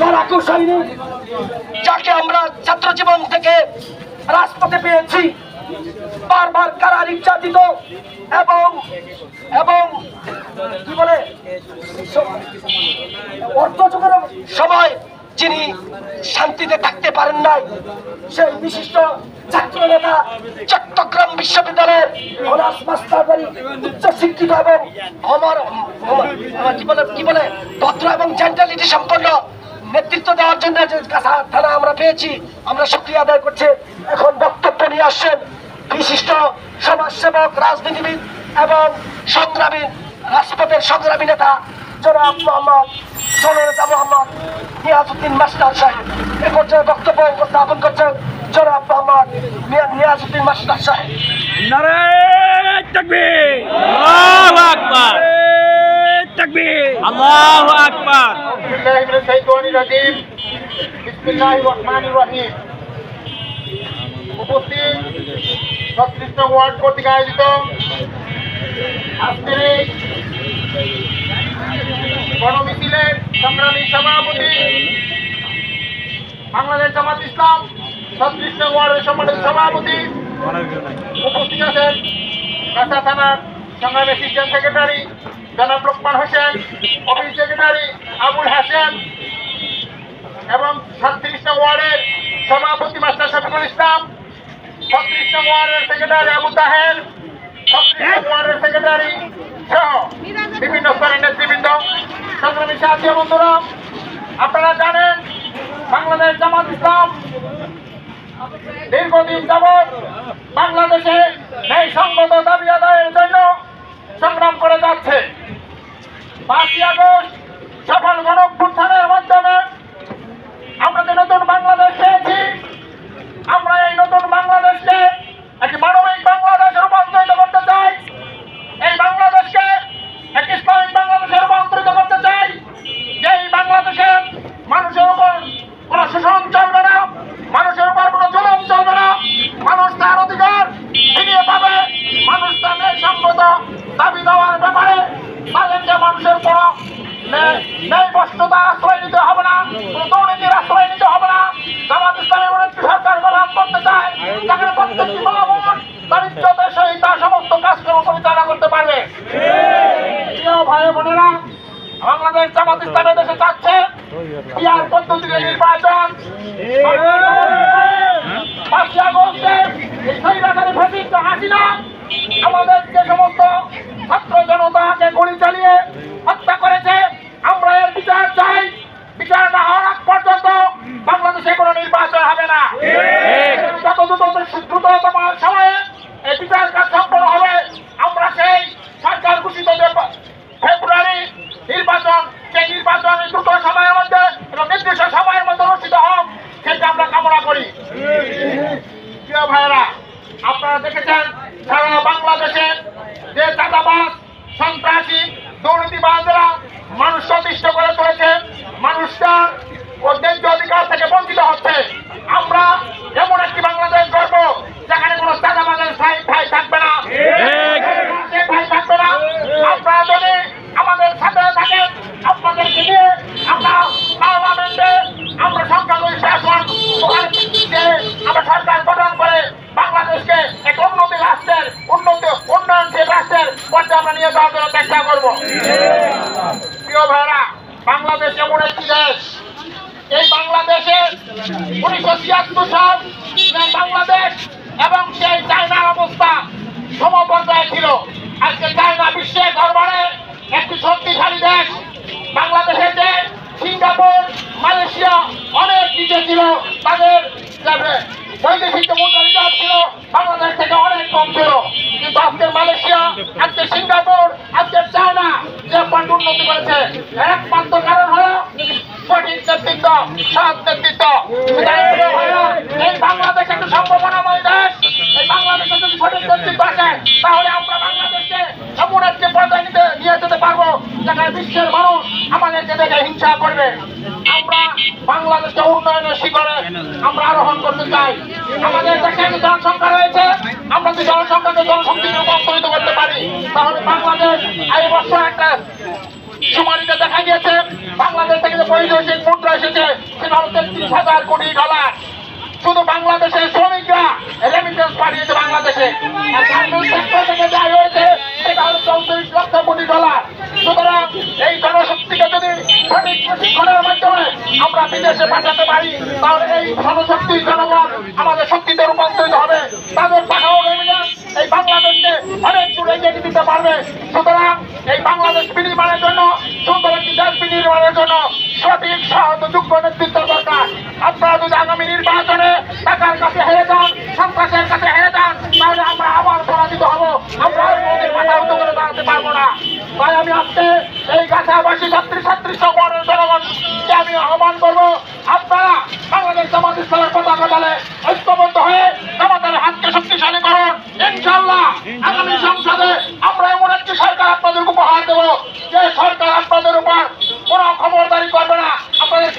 লড়াকু সৈনিক, যাকে আমরা ছাত্র জীবন থেকে রাজপথে পেয়েছি, বারবার কারা নির্যাতিত এবং এবং কি বলে অর্থযুগের সময় যিনি শান্তিতে থাকতে পারেন নাই, সেই বিশিষ্ট ছাত্র নেতা, চট্টগ্রাম বিশ্ববিদ্যালয়ের অনার্স মাস্টারবাড়ি উচ্চ শিক্ষিত এবং কি বলে ভদ্র এবং জেন্টালিটি সম্পন্ন নেতৃত্ব দেওয়ার জন্য যে কাছা থানা আমরা পেয়েছি, আমরা শুকরিয়া আদায় করছি। এখন বক্তব্য নিয়ে আসছেন বিশিষ্ট সমাজসেবক, রাজনীতিবিদ এবং সংগ্রামী, রাজপথের সংগ্রামী নেতা জনাব মোহাম্মদ জননেতা মোহাম্মদ নিয়াজউদ্দিন মাস্টার সাহেব। এ পর্যায়ে বক্তব্য উপস্থাপন করছেন জনাব মোহাম্মদ নিয়াজউদ্দিন মাস্টার সাহেব। নারে তাকবীর, আল্লাহু আকবার, তাকবীর, আল্লাহু আকবার। বিসমিল্লাহির মিনাশ শাইতানির রাজিম, বিসমিল্লাহির রহমানির রহিম। উপস্থিত ৩৬ নং ওয়ার্ড কর্তৃক আয়োজিত আজকের এই গণমিছিলের সংগ্রামী সভাপতি, বাংলাদেশ জামাত ইসলাম ৩৬ নং ওয়ার্ডের সম্মানিত সভাপতি, উপস্থিত আছেন কাছা থানার সংগ্রামী অ্যাসিস্ট্যান্ট সেক্রেটারি জনাব লোকমান হোসেন, অফিস সেক্রেটারি আবুল হাসেন এবং ৩৬ নং ওয়ার্ডের সভাপতি মাস্টার শফিকুল ইসলাম, ৩৬ নং ওয়ার্ডের সেক্রেটারি আবু তাহের, ৩৬ নং ওয়ার্ডের সেক্রেটারি সহ বিভিন্ন স্তরের নেতৃবৃন্দ, সংগ্রামী সাথী বন্ধুরা, আপনারা জানেন বাংলাদেশ জামাত ইসলাম দীর্ঘদিন যাবৎ বাংলাদেশে ন্যায়সঙ্গত দাবি আদায়ের জন্য সংগ্রাম করে যাচ্ছে। ৫ই আগস্ট সফল গণঅভ্যুত্থানের মাধ্যমে আমরা যে নতুন বাংলাদেশ পেয়েছি, আমরা এই নতুন বাংলাদেশকে একটি মানবিক বাংলাদেশে রূপান্তরিত করতে চাই। এই বাংলাদেশকে একটি ইসলামিক বাংলাদেশে রূপান্তরিত করতে চাই, যেই বাংলাদেশে মানুষের উপর কোনো শোষণ চলবে না, মানুষের উপর কোনো জুলুম চলবে না, মানুষ তার অধিকার ফিরিয়ে পাবে, মানুষ তার ন্যায়সঙ্গত দাবি দেওয়ার ব্যাপারে তাদেরকে মানুষের কোনো ন্যায়বস্ততা আশ্রয় নিতে হবে না, কোনো দুর্নীতির আশ্রয় নিতে হবে না। জামাত ইসলামী এমন একটি সরকার গঠন করতে চায় যেখানে প্রত্যেকটি মহামুখ তার ইজ্জতের সহিত তার সমস্ত কাজকর্ম পরিচালনা করতে পারবে। প্রিয় ভাই বোনেরা, বাংলাদেশ জামাত ইসলামী দেশে যাচ্ছে পিআর পদ্ধতিতে নির্বাচন। ৫ই আগস্টে এই স্বৈরাচারী ফ্যাসিস্ট হাসিনা আমাদের যে সমস্ত ছাত্র জনতাকে গুলি চালিয়ে হত্যা করেছে, আমরা এর বিচার চাই। বিচার না হওয়ার আগ পর্যন্ত বাংলাদেশে কোনো নির্বাচন হবে না। যত দ্রুততম সময়ে এই বিচার কাজ সম্পন্ন হবে, আমরা সেই সরকার ঘোষিত যে ফেব্রুয়ারি নির্বাচন, সেই নির্বাচন দ্রুত সময়ের মধ্যে এবং নির্দিষ্ট সময়ের মধ্যে অনুষ্ঠিত হোক, সেটা আমরা কামনা করি। প্রিয় ভাইয়েরা, আপনারা দেখেছেন সারা বাংলাদেশে যে চাঁদাবাজ, সন্ত্রাসী, দুর্নীতিবাজরা মানুষকে অতিষ্ঠ করে চলেছে, মানুষটা ওর ন্যায্য অধিকার থেকে বঞ্চিত হচ্ছে। আমরা এমন একটি বাংলাদেশ গড়ব যেখানে কোনো চাঁদাবাজের ঠাঁই থাকবে না, ঠাঁই থাকবে না। আপনারা যদি আমাদের সাথে থাকেন, আপনাদেরকে নিয়ে আমরা পার্লামেন্টে আমরা সংখ্যাগরিষ্ঠ আসন আমরা সরকার গঠন করে বাংলাদেশকে এক উন্নতি রাষ্ট্রের উন্নয়নশীল রাষ্ট্রের পর্যায়ে আমরা নিয়ে যাওয়ার জন্য চেষ্টা করবো। প্রিয় ভাইরা, বাংলাদেশ এমন একটি দেশ, এই বাংলাদেশে 1976 সাল বাংলাদেশ এবং সেই চায়নার অবস্থা সমপর্যায়ে ছিল। আজকে চায়না বিশ্বের দরবারে একটি শক্তিশালী দেশ। বাংলাদেশের যে সিঙ্গাপুর, মালয়েশিয়া অনেক নিচে ছিল, তাদের বৈদেশিক মুদ্রা রিজার্ভ ছিল বাংলাদেশ থেকে অনেক কম ছিল। কিন্তু আজকের মালয়েশিয়া, আজকে সিঙ্গাপুর, আজকের চায়না যে উন্নতি করেছে, একমাত্র কারণ হল সঠিক নেতৃত্ব, সৎ নেতৃত্ব। এই বাংলাদেশ একটি সম্ভাবনাময় দেশ। এই বাংলাদেশে যদি সঠিক নেতৃত্ব আসে, তাহলে আমরা বাংলাদেশকে এমন একটি পর্যায়ে নিয়ে যেতে পারবো যেখানে বিশ্বের মানুষ আমাদেরকে দেখে হিংসা করবে। আমরা বাংলাদেশকে উন্নয়নের শিখরে আমরা আরোহণ করতে চাই। আমাদের দেশে যে জনসংখ্যা রয়েছে, আমরা যদি জনসংখ্যাকে জনশক্তিতে রূপান্তরিত করতে পারি, তাহলে বাংলাদেশ এই বছর একটা শুমারিতে দেখা গিয়েছে বাংলাদেশ থেকে যে বৈদেশিক মুদ্রা এসেছে সেটা হলো 33,000 কোটি ডলার। শুধু বাংলাদেশের শ্রমিকরা রেমিটেন্স পাঠিয়েছে বাংলাদেশে, আর গার্মেন্টস সেক্টর থেকে যা হয়েছে সেটা হলো 34 লক্ষ কোটি ডলার। সুতরাং এই জনশক্তিকে যদি সঠিক প্রশিক্ষণের মাধ্যমে আমরা বিদেশে পাঠাতে পারি তাহলে এই জনশক্তি জনগণ আমাদের শক্তিতে রূপান্তরিত হবে। তাদের পাঠাও রেমিটেন্স এই বাংলাদেশকে অনেক দূরে এগিয়ে দিতে পারবে। সুতরাং এই বাংলাদেশ বিনির্মাণের জন্য, সুন্দর একটি দেশ বিনির্মাণের জন্য সঠিক যোগ্য নেতৃত্ব দরকার। আপনারা যদি আগামী নির্বাচনে টাকার কাছে হেরে যান, সন্ত্রাসের কাছে হেরে যান, তাহলে আমরা আবার পরাজিত হব, আমরা আর মোদের মাথা উঁচু করে দাঁড়াতে পারবো না। তাই আমি আজকে এই গাছাবাসী ছাত্রী সংগঠনের জনগণকে আমি আহ্বান করবো, আপনারা বাংলাদেশ জামাত ইসলামের পতাকা দলে ঐক্যবদ্ধ হয়ে আমাদের হাতকে শক্তিশালী করুন। ইনশাআল্লাহ আগামী সংসদে আমরা এমন একটি সরকার আপনাদের উপহার দেবো যে সরকার আপনাদের উপর কোনো খবরদারি করবে না, আপনাদের